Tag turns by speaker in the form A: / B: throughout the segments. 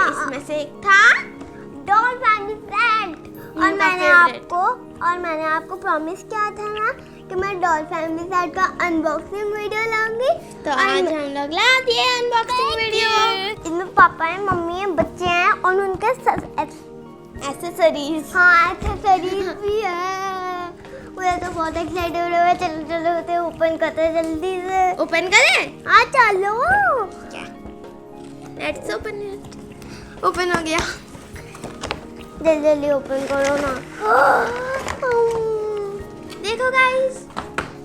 A: इसमें से एक था
B: डॉल फैमिली सेट। और मैंने आपको प्रॉमिस किया था ना कि मैं डॉल फैमिली सेट का अनबॉक्सिंग वीडियो लाऊंगी।
A: तो आज हम लोग ला दिए अनबॉक्सिंग वीडियो।
B: इसमें पापा है, मम्मी है, बच्चे हैं और उनके
A: एक्सेसरीज।
B: हाँ एक्सेसरीज भी है। मुझे तो बहुत एक्साइटेड हो रहा है। चलो चलो उसे ओपन करते हैं जल्दी से।
A: ओपन करें?
B: हाँ चलो।
A: क्या? Let's open it. ओपन हो गया।
B: जल्दी जल्दी ओपन करो ना।
A: देखो गाइस,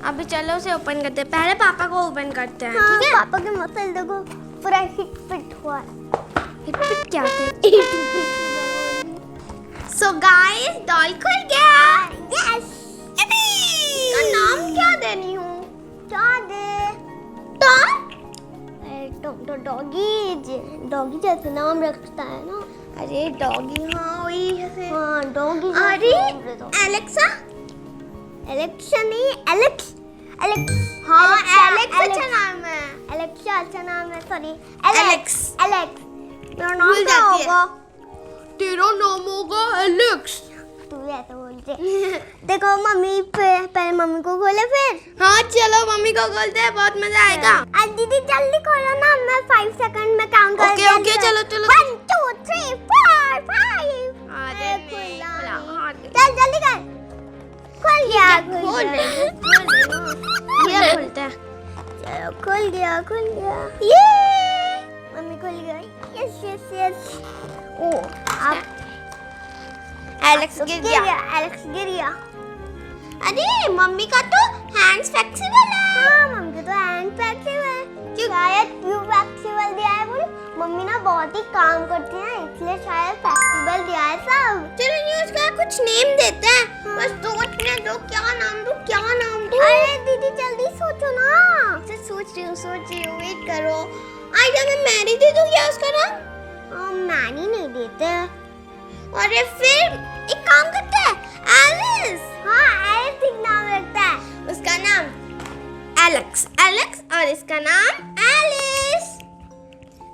A: अभी चलो उसे ओपन करते हैं। पहले पापा को ओपन करते हैं।
B: हाँ,
A: ठीक है?
B: पापा के मसल देखो पूरा हिट फिट हुआ है।
A: हिट फिट क्या थे? सो गाइस, डॉल खुल गया।
B: यस।
A: इसका नाम क्या देनी हूँ?
B: क्या दे? तो डॉगी जैसे नाम रखता है ना।
A: अरे डॉगी, हाँ वही है।
B: हाँ डॉगी।
A: अरे एलेक्सा?
B: एलेक्सा नहीं, एलेक्स।
A: हाँ
B: एलेक्स
A: अच्छा नाम है।
B: एलेक्सा अच्छा नाम है। Sorry
A: Alex.
B: मेरा नाम
A: भूल
B: क्या
A: जाती है।
B: होगा?
A: तेरा नाम होगा एलेक्स।
B: तू ऐसे बोलते। देखो मम्मी पहले मम्मी को खोले फिर।
A: हाँ चलो मम्मी को खोलते हैं, बहुत मजा आएगा।
B: आज दीदी जल्दी खोलो ना, मैं 5 सेकंड में काउंट करती हूँ।
A: ओके चलो चलो।
B: 1 2 3 4 5।
A: अरे नहीं खुला।
B: चल जल्दी कर। खुल गया।
A: खोल
B: गया।
A: ये खोलते हैं।
B: चलो खुल गया। ये मम्मी खुल गया। यस। ओ आप
A: एलेक्स गिर गया।
B: एलेक्स गिर गया।
A: अरे मम्मी का तो हैंड्स फ्लेक्सिबल है।
B: हाँ मम्मी का तो हैंड फ्लेक्सिबल है। क्यों शायद क्यों फ्लेक्सिबल दिया है बोलो? मम्मी ना बहुत ही काम करती है इसलिए शायद फ्लेक्सिबल दिया है सब।
A: चलो न्यूज़ का कुछ नेम देते हैं। बस सोचने दो क्या नाम दूं।
B: अरे दीदी जल्दी सोचो ना।
A: सोच रही हूँ वेट करो। आइडिया में मैरी दे दूं क्या उसका नाम?
B: मैनी नहीं देते।
A: अरे फिर एक काम करते हैं, एलिस।
B: हाँ एलिस ठीक नाम रखता है।
A: उसका नाम एलेक्स और इसका नाम एलिस।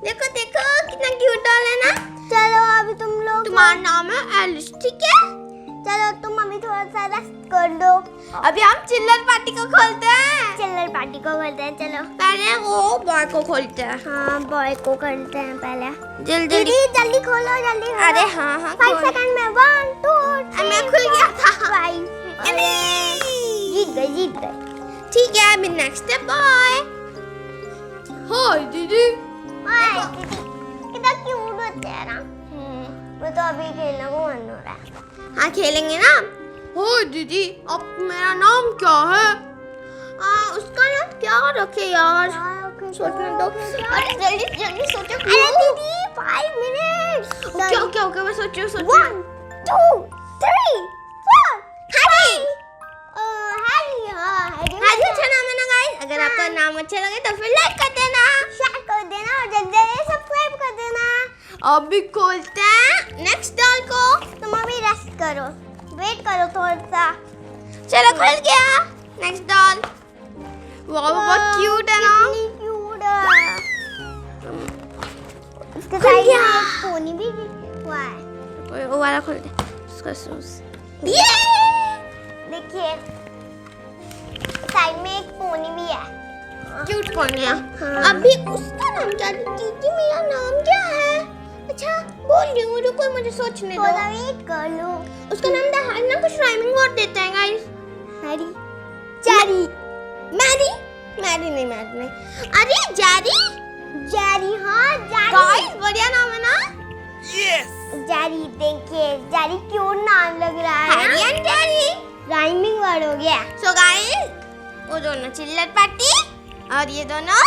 A: देखो कितना क्यूट डॉल है ना।
B: चलो अभी तुम लोग।
A: तुम्हारा नाम है एलिस, ठीक है?
B: चलो तुम अभी थोड़ा सा रेस्ट कर लो।
A: अभी हम चिल्लर पार्टी को खोलते हैं।
B: चिल्लर पार्टी को खोलते हैं। चलो
A: पहले वो बॉय को खोलते हैं।
B: हाँ बॉय को करते हैं पहले।
A: जल्दी
B: जल्दी खोलो जल्दी।
A: अरे हाँ
B: 5 सेकंड में 1 2 3
A: मैं खुल गया था।
B: 5। जीत गए।
A: ठीक है अभी नेक्स्ट है बॉय। हाय दीदी।
B: हाय दीदी कितना क्यूट होते हैं ना। वो तो अभी खेलने को मन हो रहा है।
A: हाँ खेलेंगे ना। हाय दीदी, अब मेरा नाम क्या है? उसका नाम क्या रखे यार? सोचने दो। अरे जल्दी सोचो।
B: अरे दीदी 5 मिनट्स।
A: ओके मैं सोचो।
B: 1 2 3 4 हैरी।
A: हैरी अच्छा नाम है ना गाइस। अगर आपका नाम अच्छा लगे तो फिर लाइक कर देना,
B: शेयर कर देना और जल्दी सब्सक्राइब कर देना।
A: अभी खोलते हैं नेक्स्ट डॉल को।
B: तुम अभी रेस्ट करो, वेट करो थोड़ा सा।
A: चलो खुल गया नेक्स्ट डॉल। वाह बहुत क्यूट है ना।
B: कितनी क्यूट है। इसके साइड में एक पोनी भी हुआ है।
A: वो वाला खोल दे उसका शूज।
B: ये देखिए साइड में एक पोनी भी है।
A: क्यूट पोनी है।
B: हाँ।
A: अभी उसका नाम क्या? दीदी मेरा नाम क्या है? अच्छा बोल रही हूँ, रुको मुझे सोचने दो।
B: थोड़ा वेट कर लो।
A: उसका नाम ना कुछ राइमिंग वर्ड देते हैं गाइस।
B: हैरी।
A: मैरी नहीं। अरे जेरी।
B: हाँ जेरी।
A: गाइस बढ़िया नाम है ना।
B: जेरी देखिए जेरी क्यूट नाम लग रहा है।
A: Harry and Jerry
B: rhyming word हो गया।
A: सो गाइस वो दोनों चिल्लर पार्टी और ये दोनों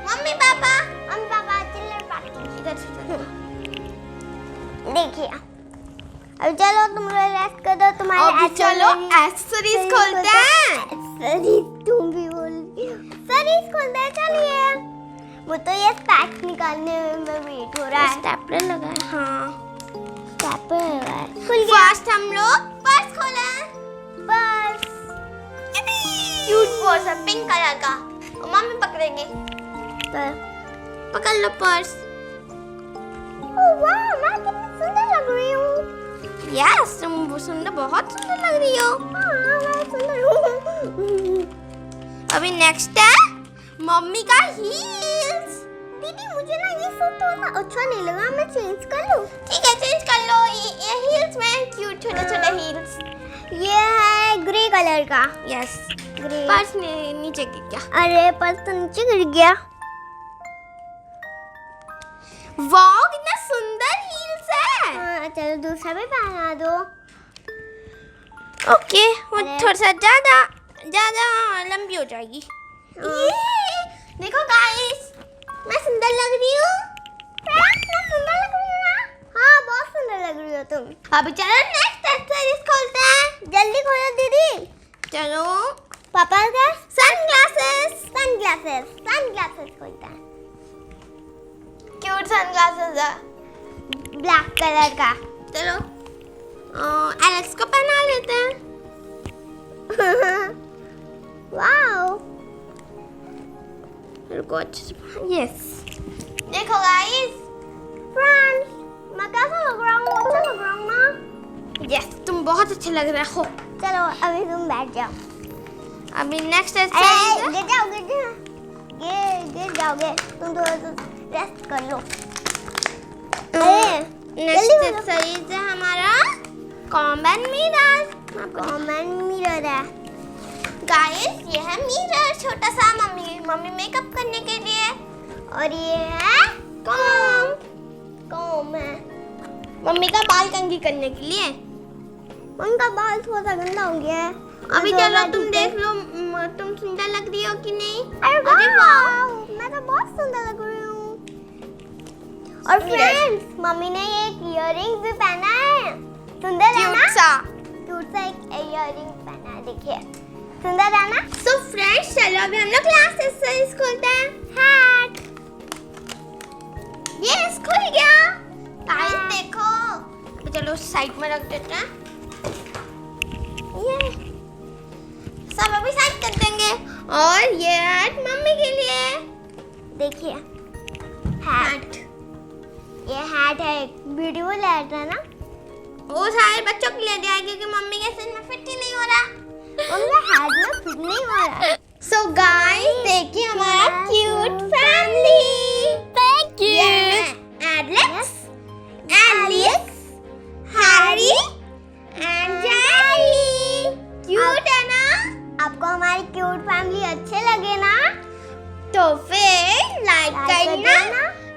A: मम्मी पापा
B: चिल्लर पार्टी। देखिए अब चलो तुम लोग रेस्ट कर दो। तुम्हारे
A: चलो एक्सेसरीज खोलते हैं।
B: एक्सेसरीज तुम भी बोल एक्सेसरीज खोलते हैं। चलिए वो तो ये पैक्स निकालने में वेट हो रहा है।
A: स्टेपलर लगा है। हाँ
B: स्टेपलर लगा है। खुल गया।
A: फर्स्ट हम लोग पर्स खोले।
B: पर्स
A: क्यूट पर्स है पिंक कलर का। मम्मी पकड़ेंगे। पकड़ लो पर्स।
B: वाह, मैं कितनी सुंदर लग रही हूँ।
A: यस, तुम सुंदर, बहुत सुंदर लग रही हो।
B: हाँ, मैं सुंदर हूँ।
A: अभी नेक्स्ट है मम्मी का हील्स।
B: दीदी मुझे ना ये सूट थोड़ा अच्छा नहीं लगा, मैं चेंज कर लूँ?
A: ठीक है, चेंज कर लो। ये हील्स में क्यूट छोटे छोटे हील्स।
B: ये है ग्रे कलर का।
A: Yes,
B: grey.
A: पर्स नीचे गिर गया।
B: अरे पर्स तो नीचे गिर गया।
A: वाओ, कितना सुंदर हील्स है।
B: हाँ, चलो दूसरा भी पहना दो।
A: ओके, वो थोड़ा सा ज्यादा लंबी हो जाएगी। ये देखो गाइस, मैं सुंदर लग रही हूँ।
B: मैं सुंदर लग रही हूँ ना? हाँ, बहुत सुंदर लग रही हो तुम।
A: अभी चलो नेक्स्ट एक्सेसरीज खोलते हैं।
B: जल्दी खोलो दीदी।
A: चलो,
B: पापा का
A: सनग्लासेस।
B: सनग्लासेस खोलता है।
A: क्यूट सनग्लासेस है,
B: ब्लैक कलर का।
A: चलो एलेक्स को पहना लेते हैं।
B: वाओ,
A: रुको, अच्छे से। यस, देखो गाइस,
B: फ्रेंड्स, मैं कैसा लग रहा हूँ? अच्छा लग रहा हूँ ना?
A: यस, तुम बहुत अच्छे लग रहे हो।
B: चलो अभी तुम बैठ जाओ।
A: अभी नेक्स्ट
B: गिर
A: एक्सरसाइज
B: जाओगे। तुम थोड़ा सा रेस्ट कर लो।
A: नेक्स्ट
B: जल्दी बोलो।
A: एक्सरसाइज है हमारा कॉमन मिरर।
B: कॉमन मिरर है।
A: गाइस, ये है मिरर, छोटा सा मम्मी मेकअप करने के लिए।
B: और ये है
A: कॉम है मम्मी का बाल कंघी करने के लिए।
B: उनका बाल थोड़ा सा गंदा हो गया है।
A: अभी चलो तुम देख लो, तुम सुंदर लग रही हो कि नहीं।
B: अरे वाह, मैं तो बहुत सुंदर लग रही हूँ। और फ्रेंड्स, मम्मी ने एक इयररिंग भी पहना है। सुंदर है ना? क्यूट सा एक इयररिंग पहना है, देखिए सुंदर है ना?
A: सो फ्रेंड्स, चलो अभी हम लोग क्लास एक्सरसाइज खोलते हैं।
B: हैट।
A: यस, खुल गया। गाइस देखो, अभी चलो साइड में रख देते हैं। ये सब अभी साइड कर देंगे। और ये हैट मम्मी के लिए।
B: देखिए हैट। ये हैट है, ब्यूटीफुल हैट है ना?
A: वो सारे बच्चों के लिए दिया है क्योंकि मम्मी के सिर में फिट ही नहीं हो रहा।
B: उनका हैट में फिट नहीं हो रहा।
A: सो गाइस, देखिए हमारा cute family.
B: Thank
A: Alex, Alice, Harry and Jerry. Cute है ना?
B: आपको हमारी क्यूट फैमिली अच्छे लगे ना?
A: तो फिर लाइक करना,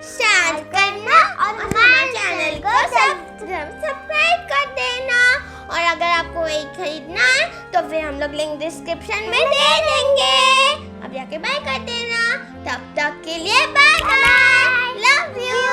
A: शेयर करना और हमारे चैनल को सब्सक्राइब कर देना। और अगर आपको वही खरीदना है तो फिर हम लोग लिंक डिस्क्रिप्शन में दे देंगे। अब जाके बाय कर देना। तब तक के लिए बाय बाय, लव यू।